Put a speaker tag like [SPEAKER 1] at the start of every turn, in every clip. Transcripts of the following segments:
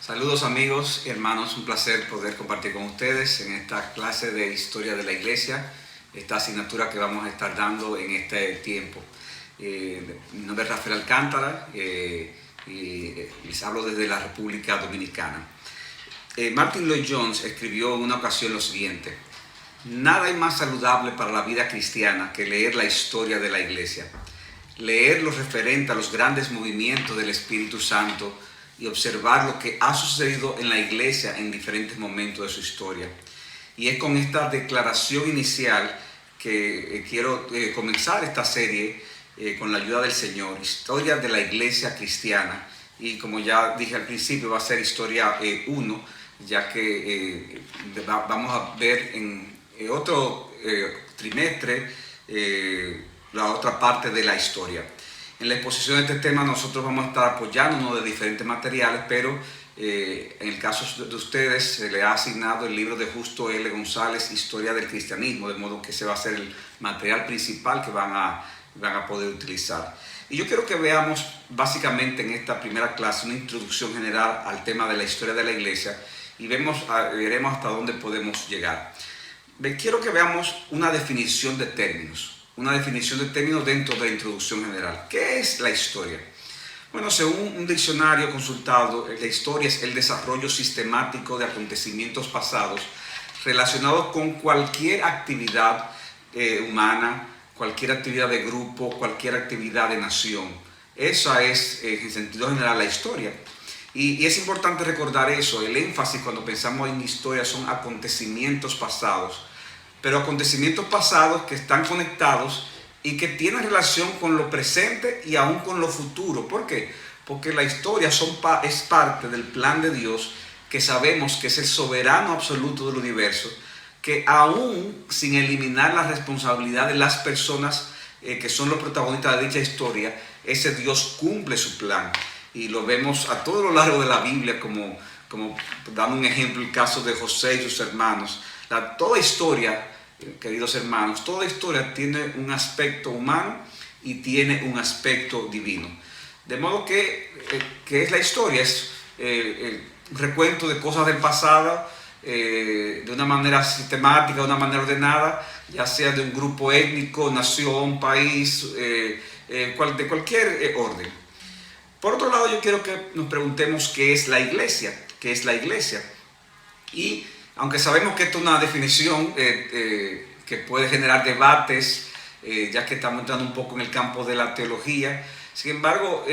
[SPEAKER 1] Saludos amigos y hermanos, un placer poder compartir con ustedes en esta clase de historia de la iglesia, esta asignatura que vamos a estar dando en este tiempo. Mi nombre es Rafael Alcántara y les hablo desde la República Dominicana. Martin Lloyd-Jones escribió en una ocasión lo siguiente: nada hay más saludable para la vida cristiana que leer la historia de la iglesia, leer lo referente a los grandes movimientos del Espíritu Santo y observar lo que ha sucedido en la iglesia en diferentes momentos de su historia. Y es con esta declaración inicial que quiero comenzar esta serie con la ayuda del Señor, historia de la iglesia cristiana. Y como ya dije al principio, va a ser historia 1, ya que vamos a ver en otro trimestre la otra parte de la historia. En la exposición de este tema nosotros vamos a estar apoyándonos de diferentes materiales, pero en el caso de ustedes se le ha asignado el libro de Justo L. González, Historia del Cristianismo, de modo que ese va a ser el material principal que van a poder utilizar. Y yo quiero que veamos básicamente en esta primera clase una introducción general al tema de la historia de la iglesia y veremos hasta dónde podemos llegar. Quiero que veamos una definición de términos. Una definición de términos dentro de la introducción general. ¿Qué es la historia? Bueno, según un diccionario consultado, la historia es el desarrollo sistemático de acontecimientos pasados relacionados con cualquier actividad humana, cualquier actividad de grupo, cualquier actividad de nación. Esa es, en sentido general, la historia. Y es importante recordar eso. El énfasis cuando pensamos en historia son acontecimientos pasados, pero acontecimientos pasados que están conectados y que tienen relación con lo presente y aún con lo futuro. ¿Por qué? Porque la historia es parte del plan de Dios, que sabemos que es el soberano absoluto del universo, que aún sin eliminar la responsabilidad de las personas que son los protagonistas de dicha historia, ese Dios cumple su plan. Y lo vemos a todo lo largo de la Biblia, como dando un ejemplo, el caso de José y sus hermanos. Toda historia, queridos hermanos, toda historia tiene un aspecto humano y tiene un aspecto divino. De modo que es la historia, es un recuento de cosas del pasado, de una manera sistemática, de una manera ordenada, ya sea de un grupo étnico, nación, país, de cualquier orden. Por otro lado, yo quiero que nos preguntemos qué es la iglesia. ¿Qué es la iglesia? Y aunque sabemos que esto es una definición que puede generar debates, ya que estamos entrando un poco en el campo de la teología, sin embargo,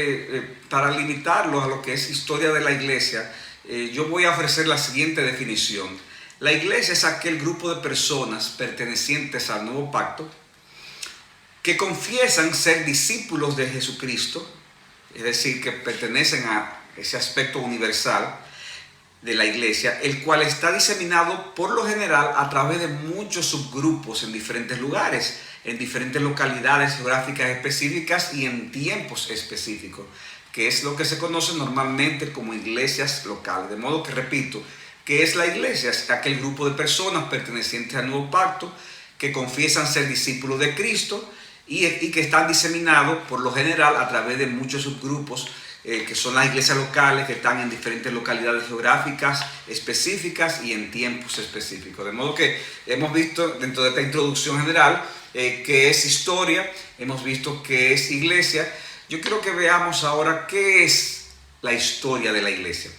[SPEAKER 1] para limitarlo a lo que es historia de la iglesia, yo voy a ofrecer la siguiente definición. La iglesia es aquel grupo de personas pertenecientes al nuevo pacto que confiesan ser discípulos de Jesucristo, es decir, que pertenecen a ese aspecto universal de la iglesia, el cual está diseminado por lo general a través de muchos subgrupos en diferentes lugares, en diferentes localidades geográficas específicas y en tiempos específicos, que es lo que se conoce normalmente como iglesias locales. De modo que, repito, ¿qué es la iglesia? Es aquel grupo de personas pertenecientes al nuevo pacto que confiesan ser discípulos de Cristo y que están diseminados por lo general a través de muchos subgrupos, que son las iglesias locales que están en diferentes localidades geográficas específicas y en tiempos específicos. De modo que hemos visto dentro de esta introducción general qué es historia, hemos visto qué es iglesia. Yo quiero que veamos ahora qué es la historia de la iglesia.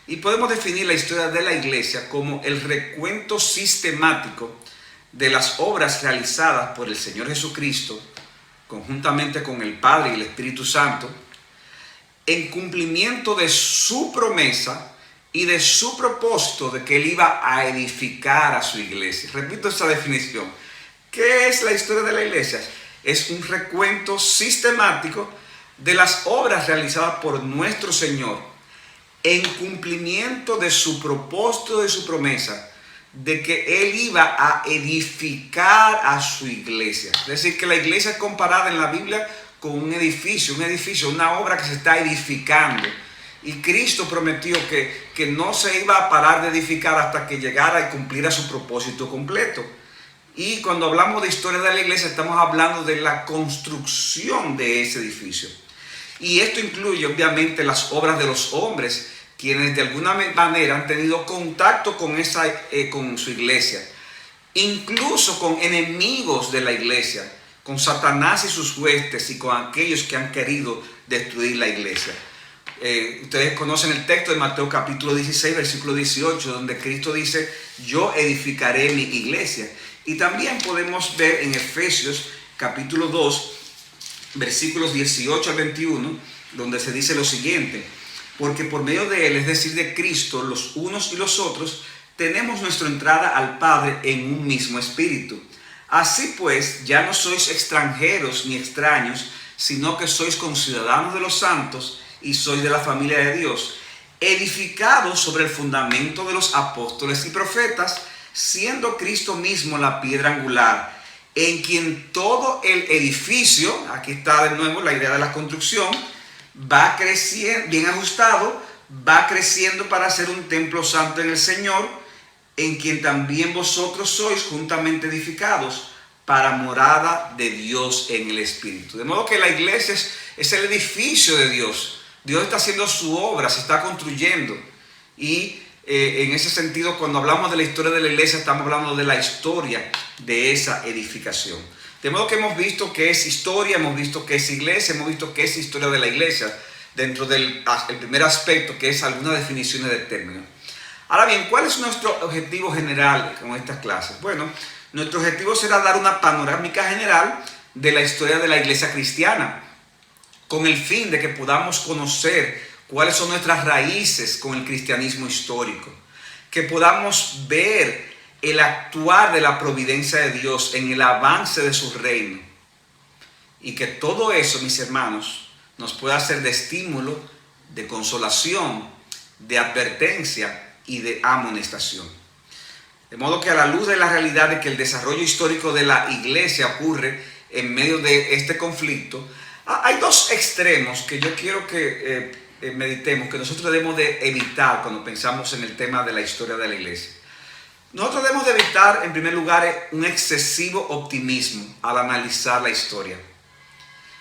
[SPEAKER 1] Y podemos definir la historia de la iglesia como el recuento sistemático de las obras realizadas por el Señor Jesucristo, conjuntamente con el Padre y el Espíritu Santo, en cumplimiento de su promesa y de su propósito de que Él iba a edificar a su iglesia. Repito esa definición. ¿Qué es la historia de la iglesia? Es un recuento sistemático de las obras realizadas por nuestro Señor en cumplimiento de su propósito y de su promesa de que Él iba a edificar a su iglesia. Es decir, que la iglesia es comparada en la Biblia con un edificio, una obra que se está edificando. Y Cristo prometió que no se iba a parar de edificar hasta que llegara y cumpliera su propósito completo. Y cuando hablamos de historia de la iglesia, estamos hablando de la construcción de ese edificio. Y esto incluye obviamente las obras de los hombres quienes de alguna manera han tenido contacto con su iglesia, incluso con enemigos de la iglesia, con Satanás y sus huestes y con aquellos que han querido destruir la iglesia. Ustedes conocen el texto de Mateo capítulo 16, versículo 18, donde Cristo dice: yo edificaré mi iglesia. Y también podemos ver en Efesios capítulo 2, versículos 18 al 21, donde se dice lo siguiente: porque por medio de él, es decir, de Cristo, los unos y los otros, tenemos nuestra entrada al Padre en un mismo espíritu. Así pues, ya no sois extranjeros ni extraños, sino que sois conciudadanos de los santos y sois de la familia de Dios, edificados sobre el fundamento de los apóstoles y profetas, siendo Cristo mismo la piedra angular, en quien todo el edificio, aquí está de nuevo la idea de la construcción, va creciendo, bien ajustado, va creciendo para ser un templo santo en el Señor, en quien también vosotros sois juntamente edificados para morada de Dios en el Espíritu. De modo que la iglesia es el edificio de Dios. Dios está haciendo su obra, se está construyendo. Y en ese sentido, cuando hablamos de la historia de la iglesia, estamos hablando de la historia de esa edificación. De modo que hemos visto que es historia, hemos visto que es iglesia, hemos visto que es historia de la iglesia, dentro del primer aspecto, que es algunas definiciones de términos. Ahora bien, ¿cuál es nuestro objetivo general con estas clases? Bueno, nuestro objetivo será dar una panorámica general de la historia de la iglesia cristiana, con el fin de que podamos conocer cuáles son nuestras raíces con el cristianismo histórico, que podamos ver el actuar de la providencia de Dios en el avance de su reino, y que todo eso, mis hermanos, nos pueda ser de estímulo, de consolación, de advertencia y de amonestación. De modo que, a la luz de la realidad de que el desarrollo histórico de la iglesia ocurre en medio de este conflicto, hay dos extremos que yo quiero que meditemos, que nosotros debemos de evitar cuando pensamos en el tema de la historia de la iglesia. Nosotros debemos de evitar, en primer lugar, un excesivo optimismo al analizar la historia.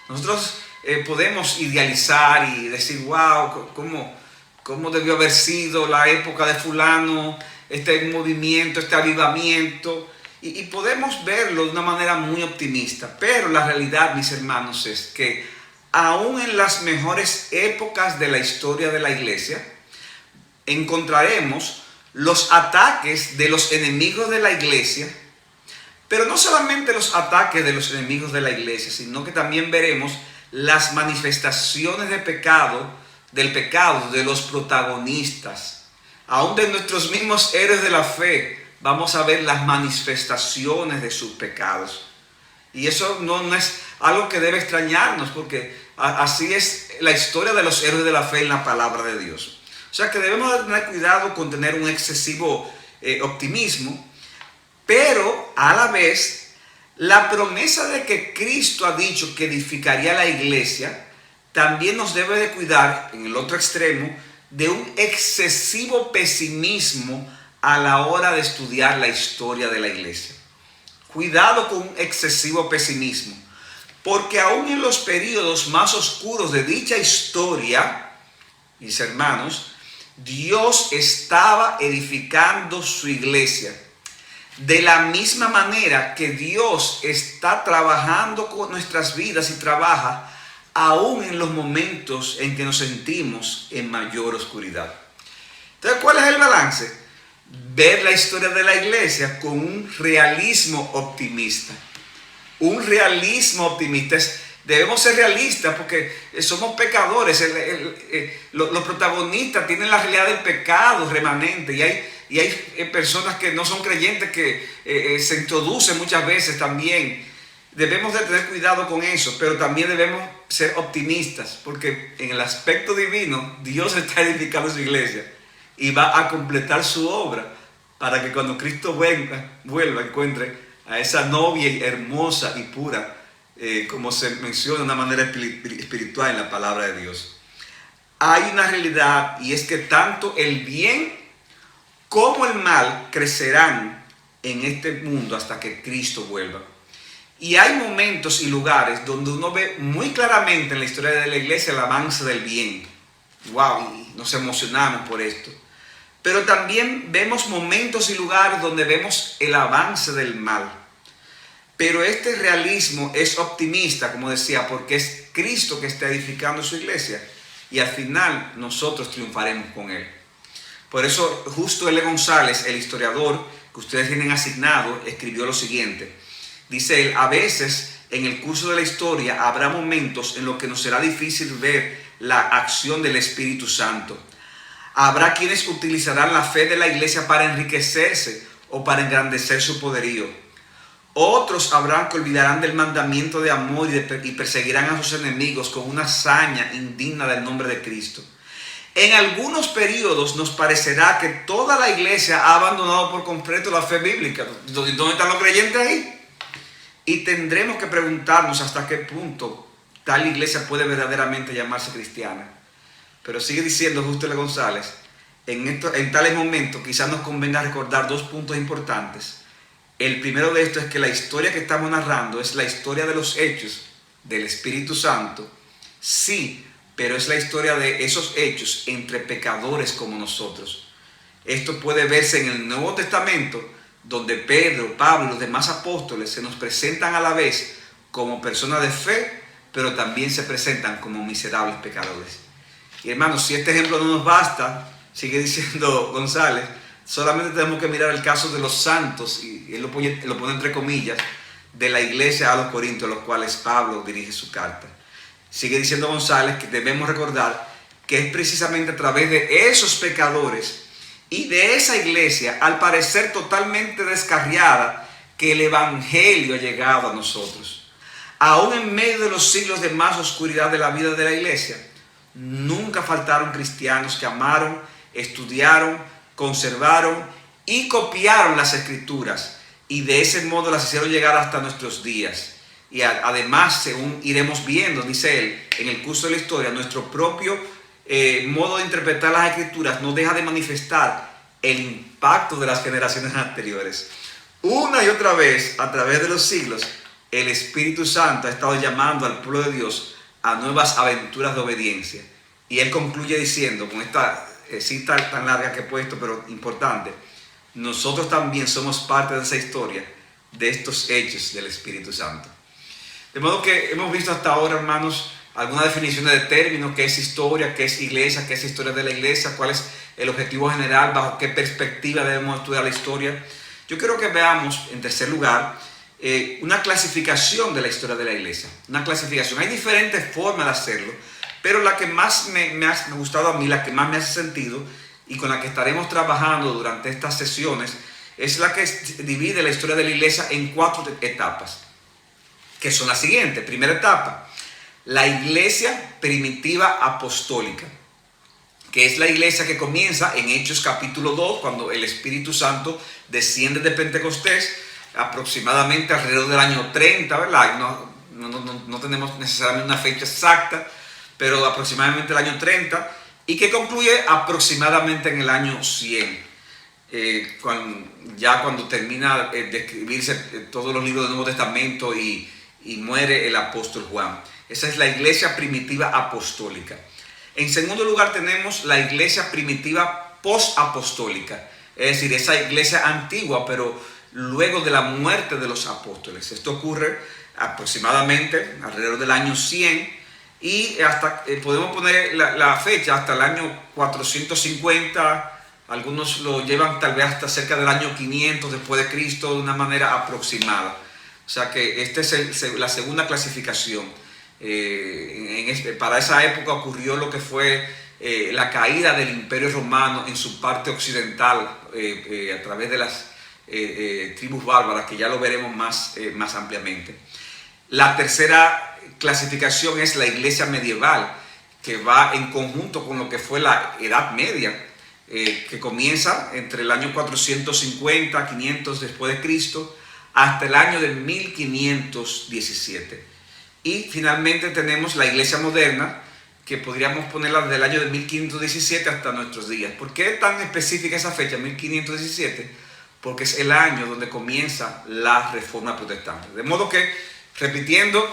[SPEAKER 1] Nosotros podemos idealizar y decir: wow, ¿cómo debió haber sido la época de fulano, este movimiento, este avivamiento? Y podemos verlo de una manera muy optimista. Pero la realidad, mis hermanos, es que aún en las mejores épocas de la historia de la iglesia, encontraremos los ataques de los enemigos de la iglesia, pero no solamente los ataques de los enemigos de la iglesia, sino que también veremos las manifestaciones del pecado de los protagonistas. Aún de nuestros mismos héroes de la fe vamos a ver las manifestaciones de sus pecados. Y eso no es algo que debe extrañarnos, porque así es la historia de los héroes de la fe en la palabra de Dios. O sea que debemos tener cuidado con tener un excesivo optimismo, pero a la vez la promesa de que Cristo ha dicho que edificaría la iglesia también nos debe de cuidar, en el otro extremo, de un excesivo pesimismo a la hora de estudiar la historia de la iglesia. Cuidado con un excesivo pesimismo, porque aún en los periodos más oscuros de dicha historia, mis hermanos, Dios estaba edificando su iglesia. De la misma manera que Dios está trabajando con nuestras vidas y trabaja aún en los momentos en que nos sentimos en mayor oscuridad. Entonces, ¿cuál es el balance? Ver la historia de la iglesia con un realismo optimista. Un realismo optimista. Debemos ser realistas porque somos pecadores. Los protagonistas tienen la realidad del pecado remanente, y hay personas que no son creyentes que se introducen muchas veces también. Debemos de tener cuidado con eso, pero también debemos ser optimistas, porque en el aspecto divino Dios está edificando su iglesia y va a completar su obra para que cuando Cristo vuelva encuentre a esa novia hermosa y pura, como se menciona de una manera espiritual en la palabra de Dios. Hay una realidad, y es que tanto el bien como el mal crecerán en este mundo hasta que Cristo vuelva. Y hay momentos y lugares donde uno ve muy claramente en la historia de la iglesia el avance del bien. ¡Wow! y nos emocionamos por esto. Pero también vemos momentos y lugares donde vemos el avance del mal. Pero este realismo es optimista, como decía, porque es Cristo que está edificando su iglesia y al final nosotros triunfaremos con Él. Por eso Justo L. González, el historiador que ustedes tienen asignado, escribió lo siguiente. Dice él: a veces en el curso de la historia habrá momentos en los que nos será difícil ver la acción del Espíritu Santo. Habrá quienes utilizarán la fe de la iglesia para enriquecerse o para engrandecer su poderío. Otros habrán que olvidarán del mandamiento de amor y perseguirán a sus enemigos con una hazaña indigna del nombre de Cristo. En algunos periodos nos parecerá que toda la iglesia ha abandonado por completo la fe bíblica. ¿Dónde están los creyentes ahí? Y tendremos que preguntarnos hasta qué punto tal iglesia puede verdaderamente llamarse cristiana. Pero sigue diciendo Justo L. González, en tales momentos quizás nos convenga recordar dos puntos importantes. El primero de esto es que la historia que estamos narrando es la historia de los hechos del Espíritu Santo. Sí, pero es la historia de esos hechos entre pecadores como nosotros. Esto puede verse en el Nuevo Testamento, donde Pedro, Pablo y los demás apóstoles se nos presentan a la vez como personas de fe, pero también se presentan como miserables pecadores. Y hermanos, si este ejemplo no nos basta, sigue diciendo González, solamente tenemos que mirar el caso de los santos, y él lo pone entre comillas, de la iglesia a los Corintios, a los cuales Pablo dirige su carta. Sigue diciendo González que debemos recordar que es precisamente a través de esos pecadores y de esa iglesia, al parecer totalmente descarriada, que el evangelio ha llegado a nosotros. Aún en medio de los siglos de más oscuridad de la vida de la iglesia, nunca faltaron cristianos que amaron, estudiaron, conservaron y copiaron las escrituras, y de ese modo las hicieron llegar hasta nuestros días. Y además, según iremos viendo, dice él, en el curso de la historia, nuestro propio modo de interpretar las escrituras no deja de manifestar el impacto de las generaciones anteriores. Una y otra vez, a través de los siglos, el Espíritu Santo ha estado llamando al pueblo de Dios a nuevas aventuras de obediencia. Y él concluye diciendo, con esta cita tan larga que he puesto, pero importante: nosotros también somos parte de esa historia, de estos hechos del Espíritu Santo. De modo que hemos visto hasta ahora, hermanos, algunas definiciones de términos: qué es historia, qué es iglesia, qué es historia de la iglesia, cuál es el objetivo general, bajo qué perspectiva debemos estudiar la historia. Yo quiero que veamos, en tercer lugar, una clasificación de la historia de la iglesia. Una clasificación. Hay diferentes formas de hacerlo, pero la que más me ha gustado a mí, la que más me hace sentido y con la que estaremos trabajando durante estas sesiones, es la que divide la historia de la iglesia en 4 etapas, que son las siguientes. Primera etapa, la iglesia primitiva apostólica, que es la iglesia que comienza en Hechos capítulo 2, cuando el Espíritu Santo desciende de Pentecostés, aproximadamente alrededor del año 30, ¿verdad? No tenemos necesariamente una fecha exacta, pero aproximadamente el año 30, y que concluye aproximadamente en el año 100. Cuando termina de escribirse todos los libros del Nuevo Testamento y muere el apóstol Juan. Esa es la iglesia primitiva apostólica. En segundo lugar tenemos la iglesia primitiva postapostólica, es decir, esa iglesia antigua, pero luego de la muerte de los apóstoles. Esto ocurre aproximadamente alrededor del año 100 y hasta podemos poner la fecha hasta el año 450. Algunos lo llevan tal vez hasta cerca del año 500 después de Cristo, de una manera aproximada. O sea que esta es la segunda clasificación. Para esa época ocurrió lo que fue la caída del Imperio Romano en su parte occidental, a través de las tribus bárbaras, que ya lo veremos más ampliamente. La tercera clasificación es la iglesia medieval, que va en conjunto con lo que fue la Edad Media, que comienza entre el año 450, 500 después de Cristo, hasta el año de 1517. Y finalmente tenemos la iglesia moderna, que podríamos ponerla desde el año de 1517 hasta nuestros días. ¿Por qué es tan específica esa fecha, 1517? Porque es el año donde comienza la Reforma Protestante. De modo que, repitiendo,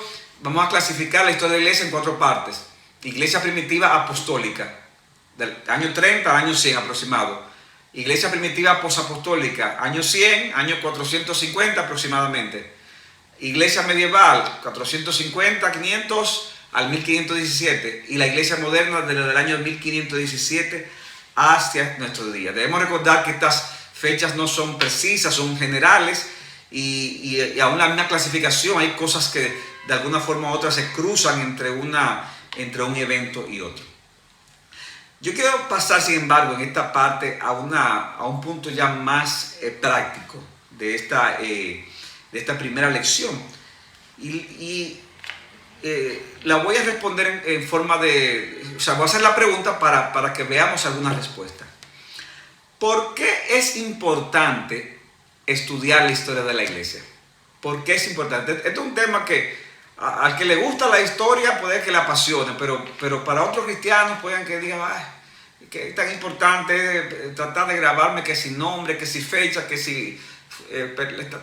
[SPEAKER 1] vamos a clasificar la historia de la iglesia en 4 partes. Iglesia primitiva apostólica, del año 30 al año 100 aproximado. Iglesia primitiva posapostólica, año 100, año 450 aproximadamente. Iglesia medieval, 450, 500 al 1517. Y la iglesia moderna desde el año 1517 hacia nuestro día. Debemos recordar que estas fechas no son precisas, son generales y aún la misma clasificación, hay cosas que de alguna forma u otra se cruzan entre un evento y otro. Yo quiero pasar, sin embargo, en esta parte a un punto ya más práctico de esta primera lección. La voy a responder en forma de... O sea, voy a hacer la pregunta para que veamos algunas respuestas. ¿Por qué es importante estudiar la historia de la iglesia? ¿Por qué es importante? Este es un tema que al que le gusta la historia puede que le apasione, pero para otros cristianos pueden que digan, que es tan importante tratar de grabarme que si nombre, que si fecha, que si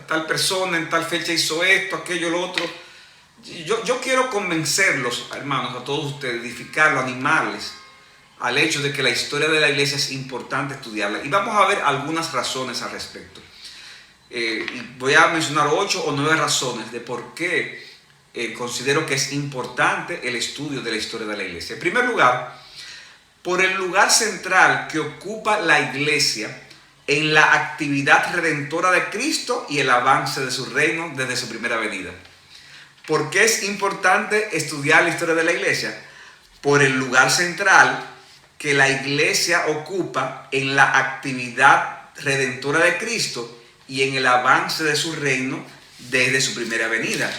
[SPEAKER 1] tal persona en tal fecha hizo esto, aquello, lo otro. Yo quiero convencerlos, hermanos, a todos ustedes, edificarlos, animarles al hecho de que la historia de la iglesia es importante estudiarla. Y vamos a ver algunas razones al respecto. Voy a mencionar 8 o 9 razones de por qué considero que es importante el estudio de la historia de la iglesia. En primer lugar, por el lugar central que ocupa la iglesia en la actividad redentora de Cristo y el avance de su reino desde su primera venida. ¿Por qué es importante estudiar la historia de la iglesia? Por el lugar central que la iglesia ocupa en la actividad redentora de Cristo y en el avance de su reino desde su primera venida.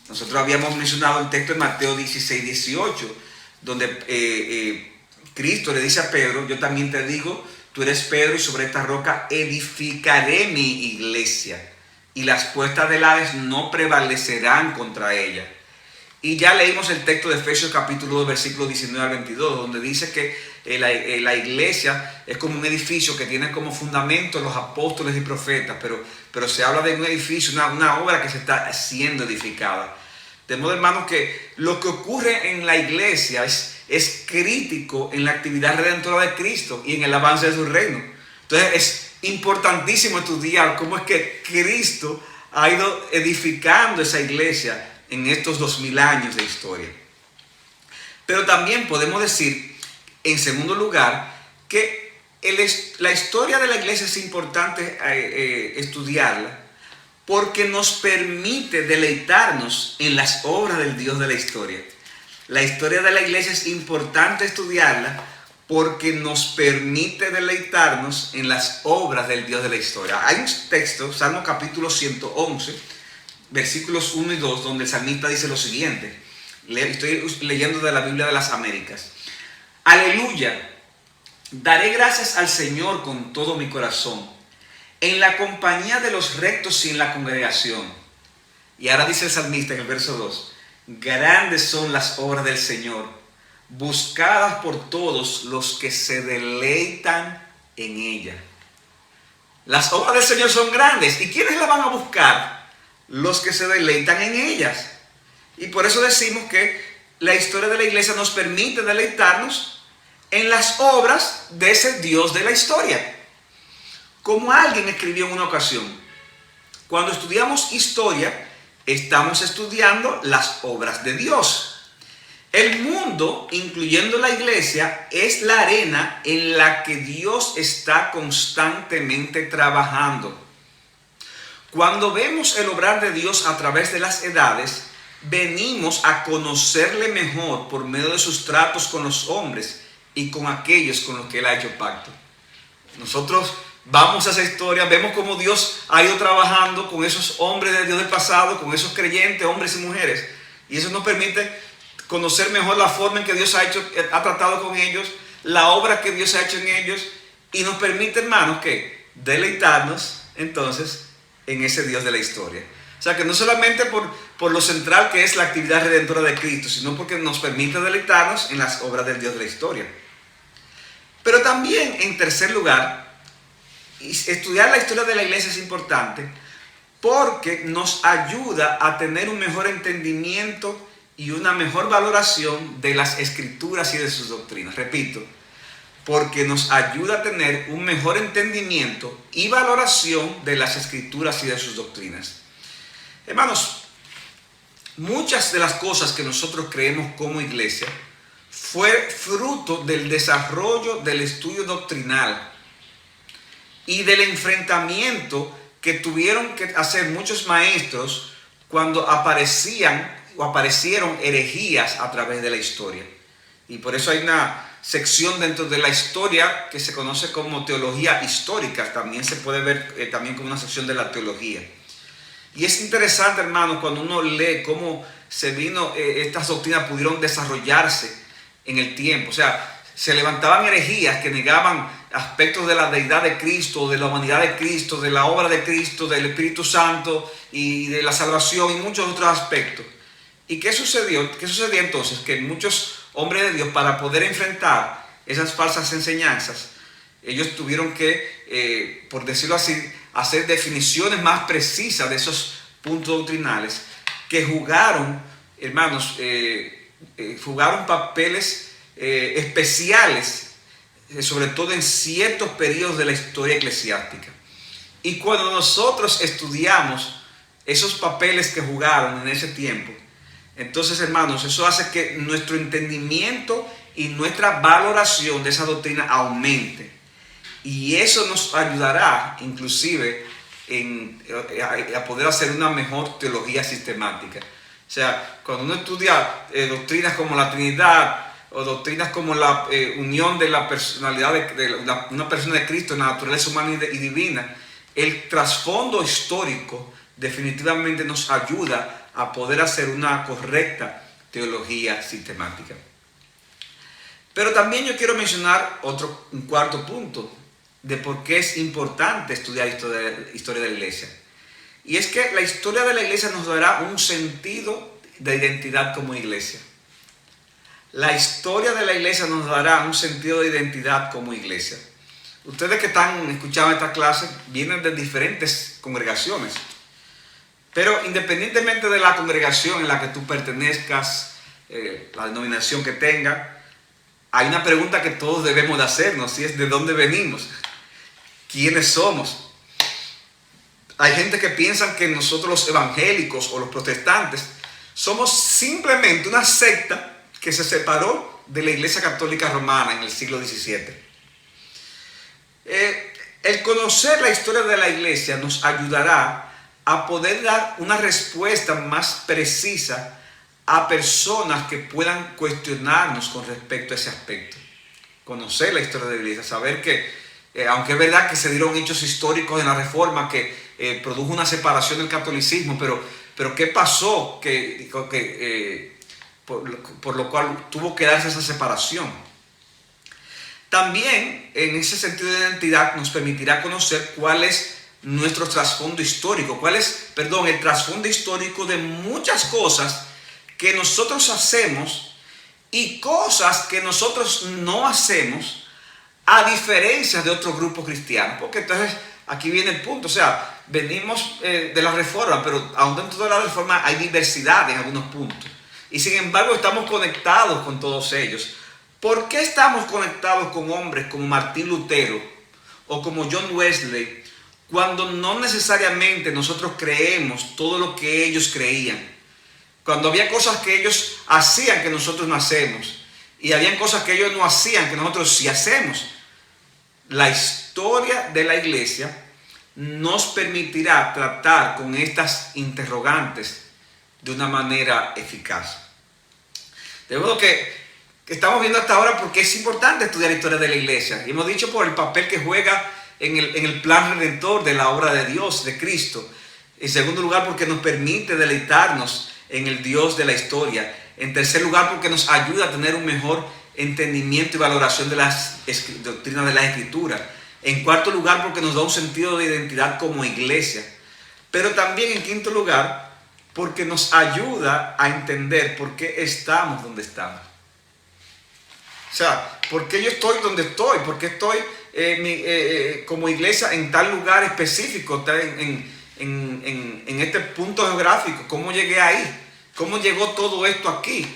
[SPEAKER 1] Nosotros habíamos mencionado el texto de Mateo 16, 18, donde Cristo le dice a Pedro, yo también te digo, tú eres Pedro y sobre esta roca edificaré mi iglesia y las puertas del Hades no prevalecerán contra ella. Y ya leímos el texto de Efesios capítulo 2, versículos 19 al 22, donde dice que la iglesia es como un edificio que tiene como fundamento los apóstoles y profetas, pero se habla de un edificio, una obra que se está siendo edificada. De modo, hermanos, que lo que ocurre en la iglesia es crítico en la actividad redentora de Cristo y en el avance de su reino. Entonces es importantísimo estudiar cómo es que Cristo ha ido edificando esa iglesia en estos 2000 años de historia. Pero también podemos decir, en segundo lugar, que la historia de la iglesia es importante estudiarla porque nos permite deleitarnos en las obras del Dios de la historia. La historia de la iglesia es importante estudiarla porque nos permite deleitarnos en las obras del Dios de la historia. Hay un texto, Salmo capítulo 111, versículos 1 y 2, donde el salmista dice lo siguiente. Estoy leyendo de la Biblia de las Américas. Aleluya, daré gracias al Señor con todo mi corazón, en la compañía de los rectos y en la congregación. Y ahora dice el salmista en el verso 2, grandes son las obras del Señor, buscadas por todos los que se deleitan en ella. Las obras del Señor son grandes. ¿Y quiénes las van a buscar? Los que se deleitan en ellas. Y por eso decimos que la historia de la iglesia nos permite deleitarnos en las obras de ese Dios de la historia. Como alguien escribió en una ocasión, cuando estudiamos historia, estamos estudiando las obras de Dios. El mundo, incluyendo la iglesia, es la arena en la que Dios está constantemente trabajando. Cuando vemos el obrar de Dios a través de las edades, venimos a conocerle mejor por medio de sus tratos con los hombres y con aquellos con los que Él ha hecho pacto. Nosotros vamos a esa historia, vemos cómo Dios ha ido trabajando con esos hombres de Dios del pasado, con esos creyentes, hombres y mujeres. Y eso nos permite conocer mejor la forma en que Dios ha tratado con ellos, la obra que Dios ha hecho en ellos. Y nos permite, hermanos, que deleitarnos entonces en ese Dios de la historia. O sea que no solamente por lo central que es la actividad redentora de Cristo, sino porque nos permite deleitarnos en las obras del Dios de la historia. Pero también, en tercer lugar, estudiar la historia de la iglesia es importante porque nos ayuda a tener un mejor entendimiento y una mejor valoración de las escrituras y de sus doctrinas. Repito, porque nos ayuda a tener un mejor entendimiento y valoración de las Escrituras y de sus doctrinas. Hermanos, muchas de las cosas que nosotros creemos como iglesia fue fruto del desarrollo del estudio doctrinal y del enfrentamiento que tuvieron que hacer muchos maestros cuando aparecieron herejías a través de la historia. Y por eso hay una sección dentro de la historia que se conoce como teología histórica. También se puede ver también como una sección de la teología. Y es interesante, hermano, cuando uno lee cómo estas doctrinas pudieron desarrollarse en el tiempo. O sea, se levantaban herejías que negaban aspectos de la deidad de Cristo, de la humanidad de Cristo, de la obra de Cristo, del Espíritu Santo y de la salvación y muchos otros aspectos. ¿Y qué sucedió? ¿Qué sucedía entonces? Que muchos hombres de Dios, para poder enfrentar esas falsas enseñanzas, ellos tuvieron que, por decirlo así, hacer definiciones más precisas de esos puntos doctrinales que jugaron, hermanos, jugaron papeles especiales, sobre todo en ciertos periodos de la historia eclesiástica. Y cuando nosotros estudiamos esos papeles que jugaron en ese tiempo, entonces, hermanos, eso hace que nuestro entendimiento y nuestra valoración de esa doctrina aumente. Y eso nos ayudará, inclusive, a poder hacer una mejor teología sistemática. O sea, cuando uno estudia doctrinas como la Trinidad o doctrinas como la unión de la personalidad de una persona de Cristo en la naturaleza humana y divina, el trasfondo histórico definitivamente nos ayuda a poder hacer una correcta teología sistemática. Pero también yo quiero mencionar un cuarto punto de por qué es importante estudiar historia de la iglesia. Y es que la historia de la iglesia nos dará un sentido de identidad como iglesia. La historia de la iglesia nos dará un sentido de identidad como iglesia. Ustedes que están escuchando esta clase vienen de diferentes congregaciones. Pero independientemente de la congregación en la que tú pertenezcas, la denominación que tenga, hay una pregunta que todos debemos de hacernos, y es ¿de dónde venimos? ¿Quiénes somos? Hay gente que piensa que nosotros los evangélicos o los protestantes somos simplemente una secta que se separó de la Iglesia Católica Romana en el siglo XVII. El conocer la historia de la iglesia nos ayudará a poder dar una respuesta más precisa a personas que puedan cuestionarnos con respecto a ese aspecto. Conocer la historia de la iglesia, saber que, aunque es verdad que se dieron hechos históricos en la Reforma que produjo una separación del catolicismo, pero ¿qué pasó por lo cual tuvo que darse esa separación? También, en ese sentido de identidad, nos permitirá conocer cuál es nuestro trasfondo histórico, el trasfondo histórico de muchas cosas que nosotros hacemos y cosas que nosotros no hacemos, a diferencia de otros grupos cristianos. Porque entonces aquí viene el punto, o sea, venimos de la Reforma, pero aún dentro de la Reforma hay diversidad en algunos puntos. Y sin embargo estamos conectados con todos ellos. ¿Por qué estamos conectados con hombres como Martín Lutero o como John Wesley, cuando no necesariamente nosotros creemos todo lo que ellos creían? Cuando había cosas que ellos hacían que nosotros no hacemos, y habían cosas que ellos no hacían que nosotros sí hacemos. La historia de la iglesia nos permitirá tratar con estas interrogantes de una manera eficaz. De modo que estamos viendo hasta ahora por qué es importante estudiar la historia de la iglesia. Y hemos dicho por el papel que juega en el plan redentor de la obra de Dios, de Cristo. En segundo lugar, porque nos permite deleitarnos en el Dios de la historia. En tercer lugar, porque nos ayuda a tener un mejor entendimiento y valoración de las doctrinas de la Escritura. En cuarto lugar, porque nos da un sentido de identidad como iglesia. Pero también, en quinto lugar, porque nos ayuda a entender por qué estamos donde estamos. O sea, ¿por qué yo estoy donde estoy? ¿Por qué estoy como iglesia en tal lugar específico, en este punto geográfico? ¿Cómo llegué ahí? ¿Cómo llegó todo esto aquí?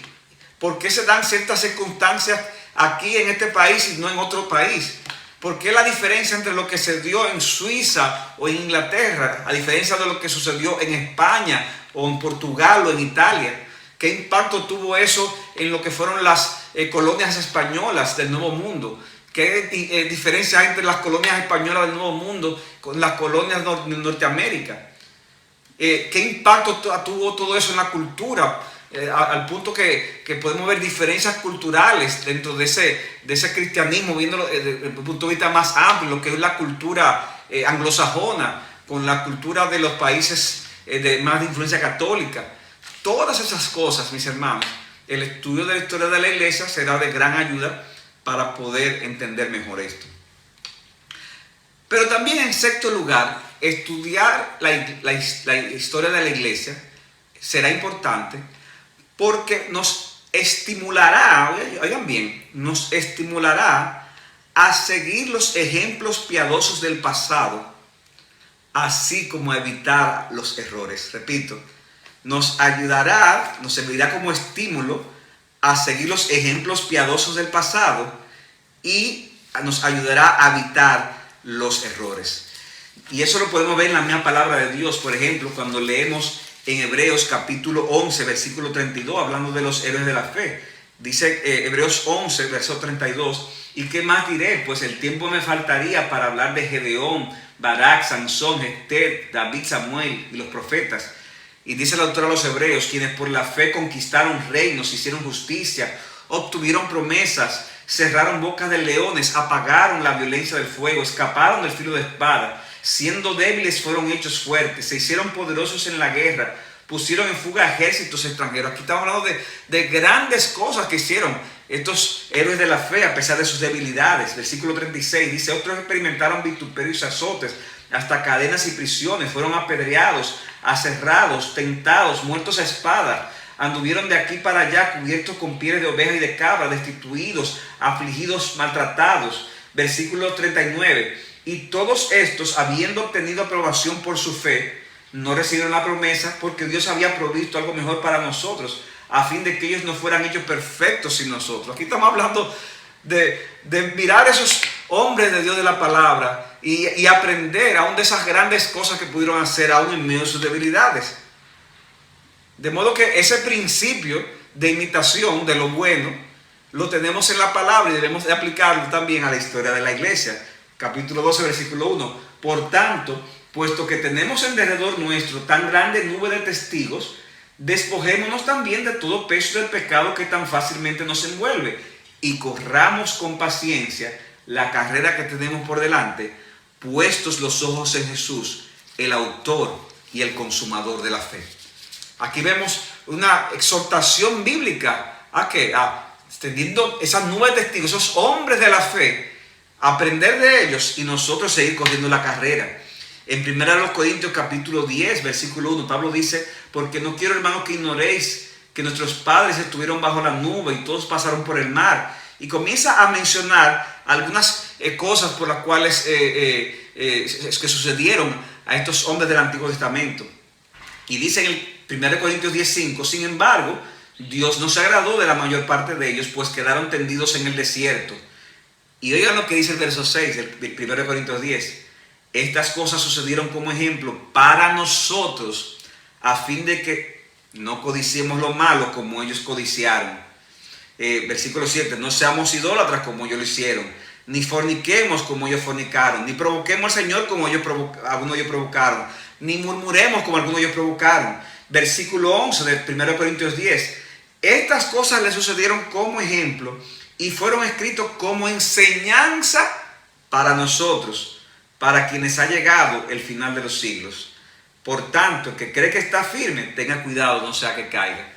[SPEAKER 1] ¿Por qué se dan ciertas circunstancias aquí en este país y no en otro país? ¿Por qué la diferencia entre lo que se dio en Suiza o en Inglaterra, a diferencia de lo que sucedió en España o en Portugal o en Italia? ¿Qué impacto tuvo eso en lo que fueron las colonias españolas del Nuevo Mundo? ¿Qué diferencia hay entre las colonias españolas del Nuevo Mundo con las colonias de Norteamérica? ¿Qué impacto tuvo todo eso en la cultura? Al punto que podemos ver diferencias culturales dentro de ese cristianismo, viéndolo desde el punto de vista más amplio, lo que es la cultura anglosajona, con la cultura de los países más de influencia católica. Todas esas cosas, mis hermanos, el estudio de la historia de la iglesia será de gran ayuda para poder entender mejor esto. Pero también, en sexto lugar, estudiar la historia de la iglesia será importante porque nos estimulará, oigan bien, nos estimulará a seguir los ejemplos piadosos del pasado, así como a evitar los errores. Repito, nos servirá como estímulo a seguir los ejemplos piadosos del pasado y nos ayudará a evitar los errores. Y eso lo podemos ver en la misma palabra de Dios. Por ejemplo, cuando leemos en Hebreos capítulo 11, versículo 32, hablando de los héroes de la fe. Dice Hebreos 11, verso 32, ¿y qué más diré? Pues el tiempo me faltaría para hablar de Gedeón, Barak, Sansón, Jefté, David, Samuel y los profetas. Y dice el autor a los Hebreos, quienes por la fe conquistaron reinos, hicieron justicia, obtuvieron promesas, cerraron bocas de leones, apagaron la violencia del fuego, escaparon del filo de espada, siendo débiles fueron hechos fuertes, se hicieron poderosos en la guerra, pusieron en fuga ejércitos extranjeros. Aquí estamos hablando de grandes cosas que hicieron estos héroes de la fe a pesar de sus debilidades. Versículo 36 dice, otros experimentaron vituperios y azotes, hasta cadenas y prisiones, fueron apedreados, aserrados, tentados, muertos a espada. Anduvieron de aquí para allá cubiertos con pieles de oveja y de cabra, destituidos, afligidos, maltratados. Versículo 39. Y todos estos, habiendo obtenido aprobación por su fe, no recibieron la promesa porque Dios había provisto algo mejor para nosotros, a fin de que ellos no fueran hechos perfectos sin nosotros. Aquí estamos hablando de mirar a esos hombres de Dios de la palabra y aprender aún de esas grandes cosas que pudieron hacer aún en medio de sus debilidades. De modo que ese principio de imitación de lo bueno lo tenemos en la palabra y debemos de aplicarlo también a la historia de la iglesia. Capítulo 12, versículo 1. Por tanto, puesto que tenemos en derredor nuestro tan grande nube de testigos, despojémonos también de todo peso del pecado que tan fácilmente nos envuelve y corramos con paciencia la carrera que tenemos por delante, puestos los ojos en Jesús, el autor y el consumador de la fe. Aquí vemos una exhortación bíblica a que, extendiendo esas nubes de testigos, esos hombres de la fe, aprender de ellos y nosotros seguir corriendo la carrera. En 1 Corintios capítulo 10, versículo 1, Pablo dice, porque no quiero, hermanos, que ignoréis que nuestros padres estuvieron bajo la nube y todos pasaron por el mar. Y comienza a mencionar algunas cosas por las cuales que sucedieron a estos hombres del Antiguo Testamento. Y dice en el 1 Corintios 10:5, sin embargo, Dios no se agradó de la mayor parte de ellos, pues quedaron tendidos en el desierto. Y oigan lo que dice el verso 6 del 1 Corintios 10. Estas cosas sucedieron como ejemplo para nosotros, a fin de que no codiciemos lo malo como ellos codiciaron. Versículo 7, no seamos idólatras como ellos lo hicieron, ni forniquemos como ellos fornicaron, ni provoquemos al Señor como algunos ellos provocaron, ni murmuremos como algunos ellos provocaron. Versículo 11 de 1 Corintios 10, estas cosas le sucedieron como ejemplo y fueron escritos como enseñanza para nosotros, para quienes ha llegado el final de los siglos. Por tanto, el que cree que está firme, tenga cuidado, no sea que caiga.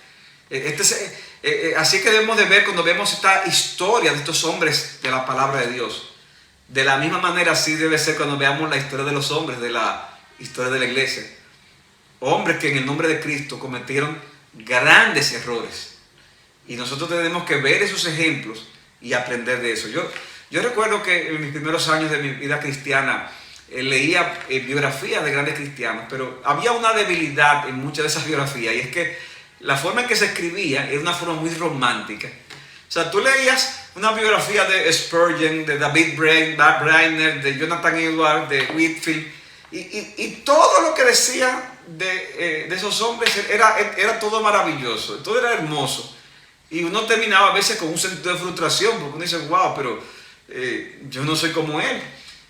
[SPEAKER 1] Así que debemos de ver cuando vemos esta historia de estos hombres de la palabra de Dios. De la misma manera así debe ser cuando veamos la historia de los hombres de la historia de la iglesia. Hombres que en el nombre de Cristo cometieron grandes errores. Y nosotros tenemos que ver esos ejemplos y aprender de eso. Yo recuerdo que en mis primeros años de mi vida cristiana leía biografías de grandes cristianos, pero había una debilidad en muchas de esas biografías, y es que la forma en que se escribía era una forma muy romántica, O sea, tú leías una biografía de Spurgeon, de David Brainerd, de Jonathan Edwards, de Whitefield, y todo lo que decía de esos hombres era todo maravilloso, todo era hermoso. Y uno terminaba a veces con un sentido de frustración, porque uno dice, wow, pero yo no soy como él.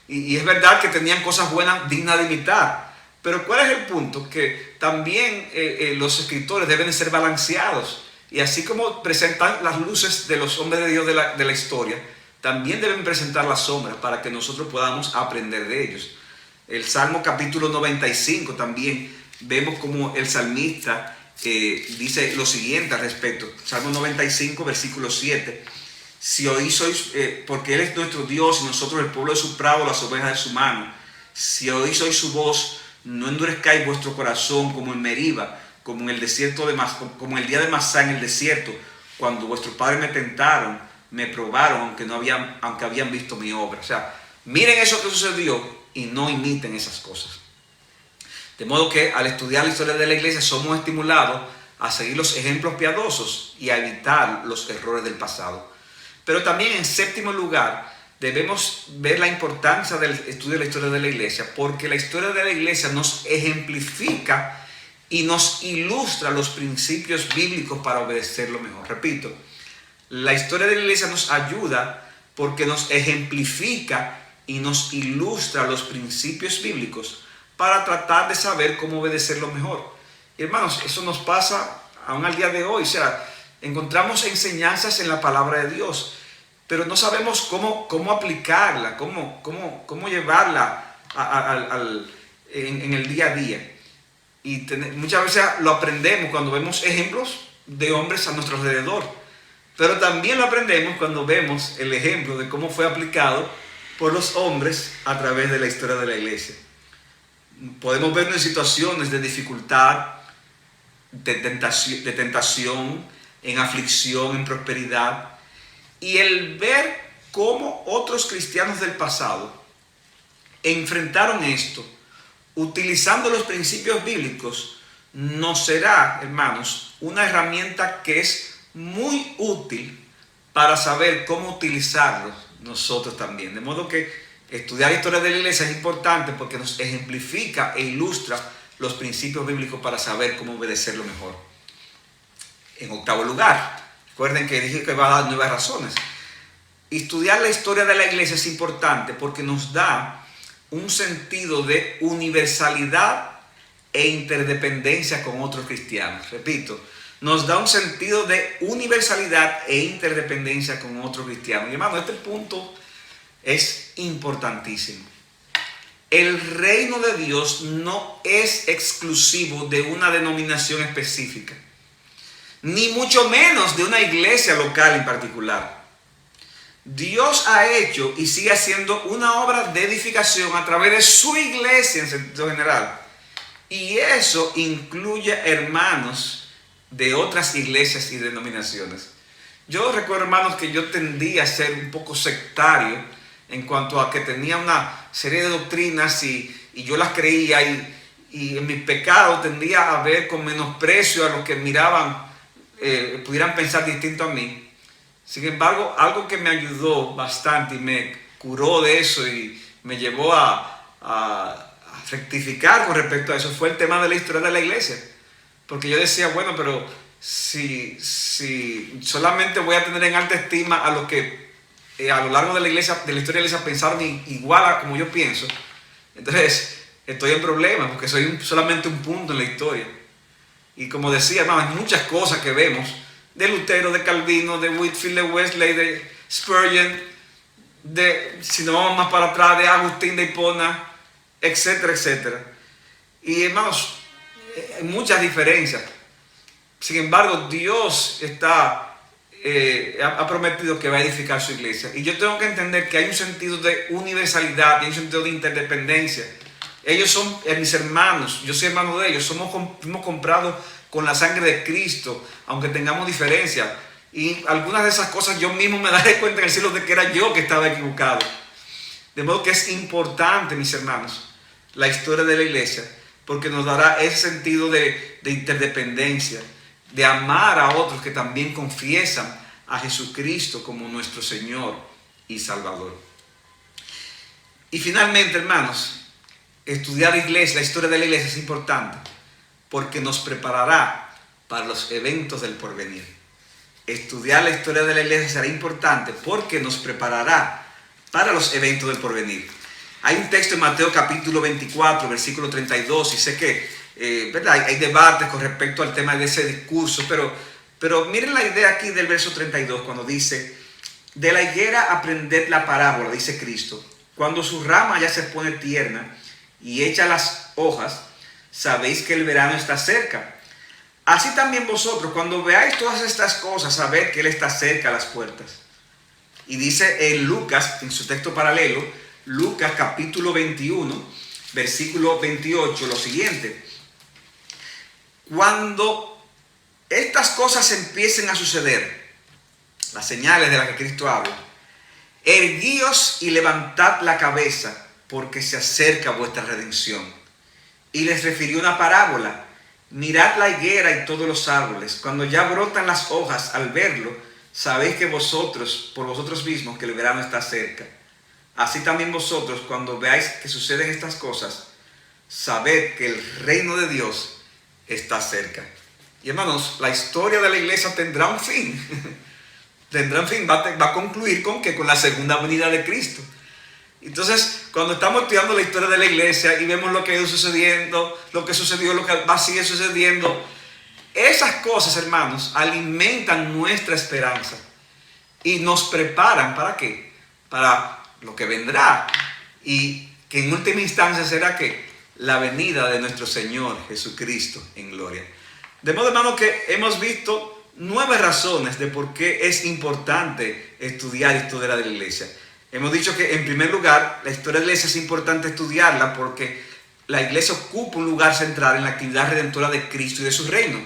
[SPEAKER 1] Y es verdad que tenían cosas buenas dignas de imitar. Pero ¿cuál es el punto? Que también los escritores deben ser balanceados. Y así como presentan las luces de los hombres de Dios de la historia, también deben presentar las sombras para que nosotros podamos aprender de ellos. El Salmo capítulo 95 también vemos como el salmista dice lo siguiente al respecto. Salmo 95, versículo 7. Si oís sois, porque Él es nuestro Dios y nosotros el pueblo de su prado, las ovejas de su mano. Si oís hoy su voz, no endurezcáis vuestro corazón como en Meriba, como en el desierto como el día de Masá en el desierto, cuando vuestros padres me tentaron, me probaron, aunque habían visto mi obra. O sea, miren eso que sucedió y no imiten esas cosas. De modo que al estudiar la historia de la iglesia somos estimulados a seguir los ejemplos piadosos y a evitar los errores del pasado. Pero también, en séptimo lugar, debemos ver la importancia del estudio de la historia de la iglesia, porque la historia de la iglesia nos ejemplifica y nos ilustra los principios bíblicos para obedecerlo mejor. Repito, la historia de la iglesia nos ayuda porque nos ejemplifica y nos ilustra los principios bíblicos para tratar de saber cómo obedecerlo mejor. Y hermanos, eso nos pasa aún al día de hoy. O sea, encontramos enseñanzas en la palabra de Dios, pero no sabemos cómo aplicarla, cómo llevarla en el día a día. Y muchas veces lo aprendemos cuando vemos ejemplos de hombres a nuestro alrededor, pero también lo aprendemos cuando vemos el ejemplo de cómo fue aplicado por los hombres a través de la historia de la iglesia. Podemos vernos en situaciones de dificultad, de tentación, en aflicción, en prosperidad, y el ver cómo otros cristianos del pasado enfrentaron esto utilizando los principios bíblicos nos será, hermanos, una herramienta que es muy útil para saber cómo utilizarlos nosotros también. De modo que estudiar la historia de la iglesia es importante porque nos ejemplifica e ilustra los principios bíblicos para saber cómo obedecerlo mejor. En octavo lugar, recuerden que dije que va a dar 9 razones. Estudiar la historia de la iglesia es importante porque nos da un sentido de universalidad e interdependencia con otros cristianos. Repito, nos da un sentido de universalidad e interdependencia con otros cristianos. Y hermano, este punto es importantísimo. El reino de Dios no es exclusivo de una denominación específica, ni mucho menos de una iglesia local en particular. Dios ha hecho y sigue haciendo una obra de edificación a través de su iglesia en sentido general. Y eso incluye hermanos de otras iglesias y denominaciones. Yo recuerdo, hermanos, que yo tendía a ser un poco sectario en cuanto a que tenía una serie de doctrinas y yo las creía y en mis pecados tendía a ver con menosprecio a los que miraban, pudieran pensar distinto a mí. Sin embargo, algo que me ayudó bastante y me curó de eso y me llevó a rectificar con respecto a eso fue el tema de la historia de la iglesia. Porque yo decía, bueno, pero si solamente voy a tener en alta estima a los que a lo largo de la iglesia, de la historia de la iglesia pensaron igual a como yo pienso, entonces estoy en problemas porque soy solamente un punto en la historia. Y como decía, hermano, hay muchas cosas que vemos de Lutero, de Calvino, de Whitefield, de Wesley, de Spurgeon, si nos vamos más para atrás, de Agustín de Hipona, etcétera, etcétera. Y hermanos, hay muchas diferencias. Sin embargo, Dios ha prometido que va a edificar su iglesia. Y yo tengo que entender que hay un sentido de universalidad, hay un sentido de interdependencia. Ellos son mis hermanos, yo soy hermano de ellos, fuimos comprados con la sangre de Cristo, aunque tengamos diferencias. Y algunas de esas cosas yo mismo me daré cuenta en el cielo de que era yo que estaba equivocado. De modo que es importante, mis hermanos, la historia de la iglesia, porque nos dará ese sentido de interdependencia, de amar a otros que también confiesan a Jesucristo como nuestro Señor y Salvador. Y finalmente, hermanos, estudiar la historia de la iglesia es importante porque nos preparará para los eventos del porvenir. Estudiar la historia de la iglesia será importante porque nos preparará para los eventos del porvenir. Hay un texto en Mateo capítulo 24, versículo 32, y sé que ¿verdad? Hay debates con respecto al tema de ese discurso, pero miren la idea aquí del verso 32, cuando dice: de la higuera aprended la parábola, dice Cristo, cuando su rama ya se pone tierna y echa las hojas, sabéis que el verano está cerca. Así también vosotros, cuando veáis todas estas cosas, sabed que Él está cerca a las puertas. Y dice en Lucas, en su texto paralelo, Lucas capítulo 21, versículo 28, lo siguiente: cuando estas cosas empiecen a suceder, las señales de las que Cristo habla, erguíos y levantad la cabeza, porque se acerca vuestra redención. Y les refirió una parábola: mirad la higuera y todos los árboles, cuando ya brotan las hojas, al verlo, sabéis que vosotros, por vosotros mismos, que el verano está cerca. Así también vosotros, cuando veáis que suceden estas cosas, sabed que el reino de Dios está cerca. Y hermanos, la historia de la iglesia tendrá un fin. Tendrá un fin, va a concluir ¿con qué? Con la segunda venida de Cristo. Entonces, cuando estamos estudiando la historia de la iglesia y vemos lo que ha ido sucediendo, lo que sucedió, lo que va a seguir sucediendo, esas cosas, hermanos, alimentan nuestra esperanza y nos preparan ¿para qué? Para lo que vendrá, y que en última instancia será ¿qué? La venida de nuestro Señor Jesucristo en gloria. De modo, hermano, que hemos visto 9 razones de por qué es importante estudiar historia de la iglesia. Hemos dicho que, en primer lugar, la historia de la iglesia es importante estudiarla porque la iglesia ocupa un lugar central en la actividad redentora de Cristo y de su reino.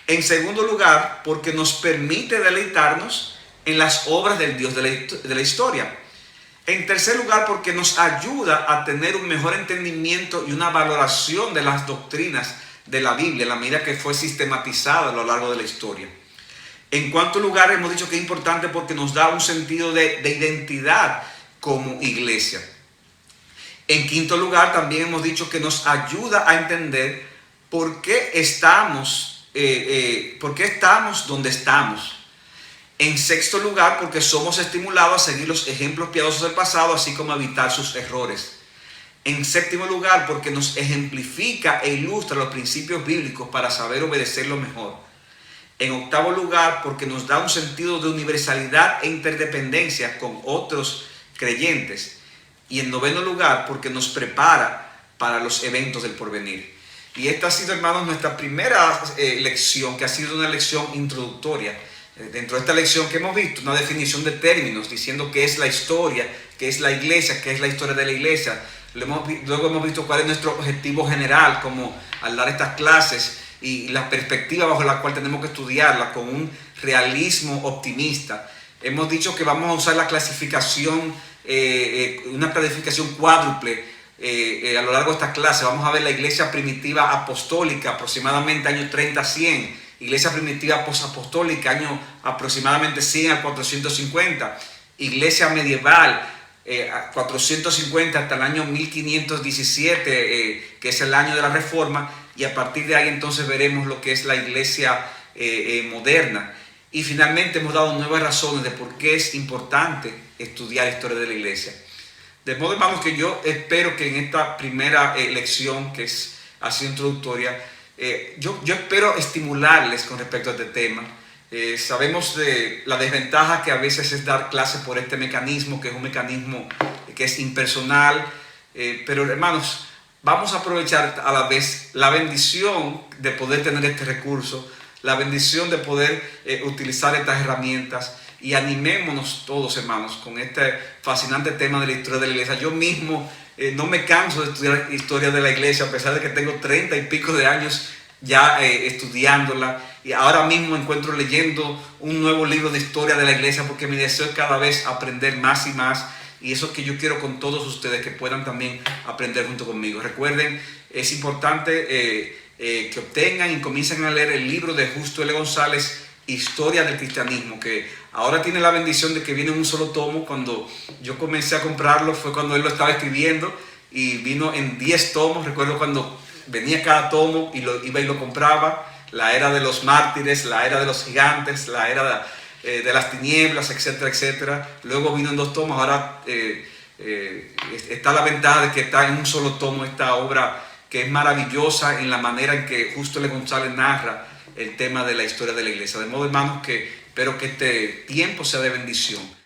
[SPEAKER 1] En segundo lugar, porque nos permite deleitarnos en las obras del Dios de la historia. En tercer lugar, porque nos ayuda a tener un mejor entendimiento y una valoración de las doctrinas de la Biblia, en la medida que fue sistematizada a lo largo de la historia. En cuarto lugar, hemos dicho que es importante porque nos da un sentido de identidad como iglesia. En quinto lugar, también hemos dicho que nos ayuda a entender por qué estamos donde estamos. En sexto lugar, porque somos estimulados a seguir los ejemplos piadosos del pasado, así como a evitar sus errores. En séptimo lugar, porque nos ejemplifica e ilustra los principios bíblicos para saber obedecerlo mejor. En octavo lugar, porque nos da un sentido de universalidad e interdependencia con otros creyentes. Y en noveno lugar, porque nos prepara para los eventos del porvenir. Y esta ha sido, hermanos, nuestra primera lección, que ha sido una lección introductoria. Dentro de esta lección que hemos visto, una definición de términos, diciendo qué es la historia, qué es la iglesia, qué es la historia de la iglesia. Luego hemos visto cuál es nuestro objetivo general, como al dar estas clases, y la perspectiva bajo la cual tenemos que estudiarla con un realismo optimista. Hemos dicho que vamos a usar la clasificación, una clasificación cuádruple a lo largo de esta clase. Vamos a ver la iglesia primitiva apostólica, aproximadamente año 30 a 100. Iglesia primitiva posapostólica, año aproximadamente 100 a 450. Iglesia medieval, 450 hasta el año 1517, que es el año de la Reforma. Y a partir de ahí entonces veremos lo que es la iglesia moderna. Y finalmente hemos dado 9 razones de por qué es importante estudiar la historia de la iglesia. De modo, hermanos, que yo espero que en esta primera lección, que ha sido introductoria, yo espero estimularles con respecto a este tema. Sabemos de la desventaja que a veces es dar clases por este mecanismo, que es un mecanismo que es impersonal, pero hermanos, vamos a aprovechar a la vez la bendición de poder tener este recurso, la bendición de poder utilizar estas herramientas, y animémonos todos, hermanos, con este fascinante tema de la historia de la iglesia. Yo mismo no me canso de estudiar historia de la iglesia, a pesar de que tengo 30 y pico de años ya estudiándola, y ahora mismo encuentro leyendo un nuevo libro de historia de la iglesia, porque mi deseo es cada vez aprender más y más. Y eso es que yo quiero con todos ustedes, que puedan también aprender junto conmigo. Recuerden, es importante que obtengan y comiencen a leer el libro de Justo L. González, Historia del Cristianismo, que ahora tiene la bendición de que viene en un solo tomo. Cuando yo comencé a comprarlo fue cuando él lo estaba escribiendo y vino en 10 tomos. Recuerdo cuando venía cada tomo y iba y lo compraba. La era de los mártires, la era de los gigantes, la era de las tinieblas, etcétera, etcétera. Luego vino en 2 tomos. Ahora está la ventaja de que está en un solo tomo esta obra, que es maravillosa en la manera en que Justo L. González narra el tema de la historia de la iglesia. De modo, hermanos, que espero que este tiempo sea de bendición.